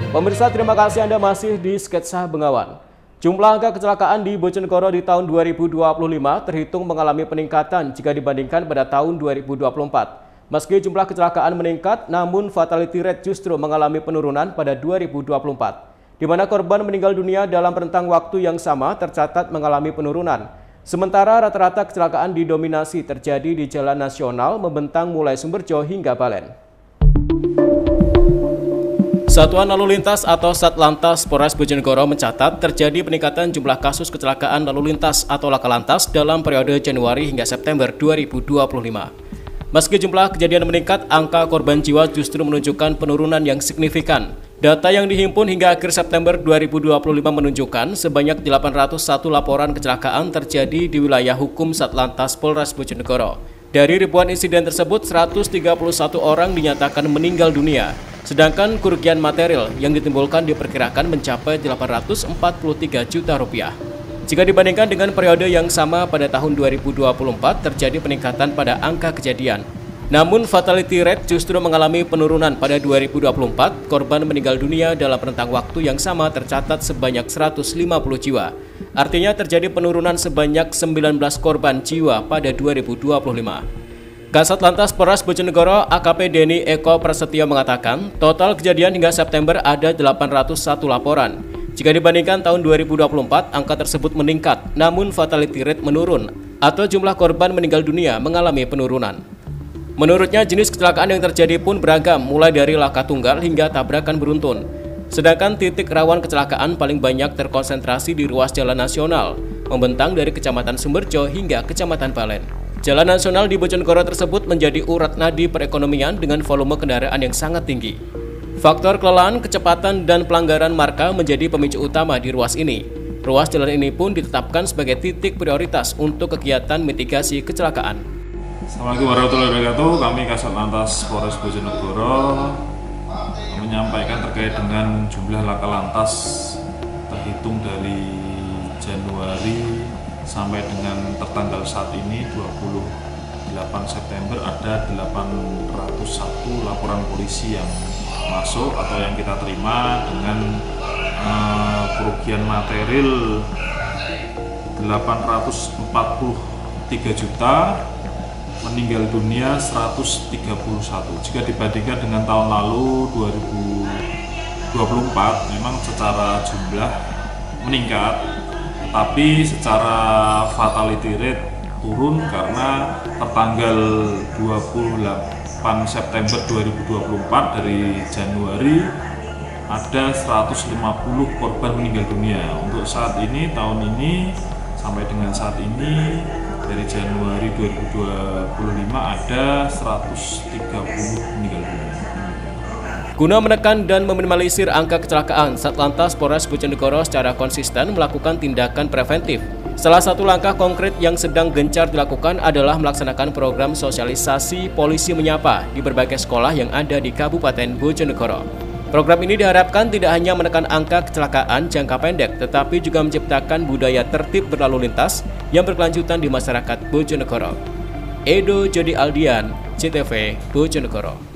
Pemirsa, terima kasih Anda masih di Sketsa Bengawan. Jumlah angka kecelakaan di Bojonegoro di tahun 2025 terhitung mengalami peningkatan jika dibandingkan pada tahun 2024. Meski jumlah kecelakaan meningkat, namun fatality rate justru mengalami penurunan pada 2024, di mana korban meninggal dunia dalam rentang waktu yang sama tercatat mengalami penurunan. Sementara rata-rata kecelakaan didominasi terjadi di jalan nasional membentang mulai Sumberjo hingga Balen. Satuan Lalu Lintas atau Satlantas Polres Bojonegoro mencatat terjadi peningkatan jumlah kasus kecelakaan lalu lintas atau laka lantas dalam periode Januari hingga September 2025. Meski jumlah kejadian meningkat, angka korban jiwa justru menunjukkan penurunan yang signifikan. Data yang dihimpun hingga akhir September 2025 menunjukkan sebanyak 801 laporan kecelakaan terjadi di wilayah hukum Satlantas Polres Bojonegoro. Dari ribuan insiden tersebut, 131 orang dinyatakan meninggal dunia. Sedangkan kerugian material yang ditimbulkan diperkirakan mencapai 843 juta rupiah. Jika dibandingkan dengan periode yang sama pada tahun 2024, terjadi peningkatan pada angka kejadian. Namun fatality rate justru mengalami penurunan pada 2024, korban meninggal dunia dalam rentang waktu yang sama tercatat sebanyak 150 jiwa. Artinya terjadi penurunan sebanyak 19 korban jiwa pada 2025. Kasat Lantas Polres Bojonegoro AKP Denny Eko Prasetyo mengatakan, total kejadian hingga September ada 801 laporan. Jika dibandingkan tahun 2024, angka tersebut meningkat, namun fatality rate menurun, atau jumlah korban meninggal dunia mengalami penurunan. Menurutnya, jenis kecelakaan yang terjadi pun beragam, mulai dari laka tunggal hingga tabrakan beruntun. Sedangkan titik rawan kecelakaan paling banyak terkonsentrasi di ruas jalan nasional, membentang dari Kecamatan Sumberjo hingga Kecamatan Balen. Jalan nasional di Bojonegoro tersebut menjadi urat nadi perekonomian dengan volume kendaraan yang sangat tinggi. Faktor kelelahan, kecepatan, dan pelanggaran marka menjadi pemicu utama di ruas ini. Ruas jalan ini pun ditetapkan sebagai titik prioritas untuk kegiatan mitigasi kecelakaan. Assalamualaikum warahmatullahi wabarakatuh. Kami Kasat Lantas Polres Bojonegoro menyampaikan terkait dengan jumlah laka lantas terhitung dari Januari sampai dengan tertanggal saat ini 28 September ada 801 laporan polisi yang masuk atau yang kita terima dengan kerugian material 843 juta, meninggal dunia 131. Jika dibandingkan dengan tahun lalu 2024 memang secara jumlah meningkat, tapi secara fatality rate turun karena tertanggal 28 September 2024 dari Januari ada 150 korban meninggal dunia. Untuk saat ini, tahun ini sampai dengan saat ini dari Januari 2025 ada 130 meninggal dunia. Guna menekan dan meminimalisir angka kecelakaan, Satlantas Polres Bojonegoro secara konsisten melakukan tindakan preventif. Salah satu langkah konkret yang sedang gencar dilakukan adalah melaksanakan program sosialisasi polisi menyapa di berbagai sekolah yang ada di Kabupaten Bojonegoro. Program ini diharapkan tidak hanya menekan angka kecelakaan jangka pendek, tetapi juga menciptakan budaya tertib berlalu lintas yang berkelanjutan di masyarakat Bojonegoro. Edo Jody Aldian, CTV Bojonegoro.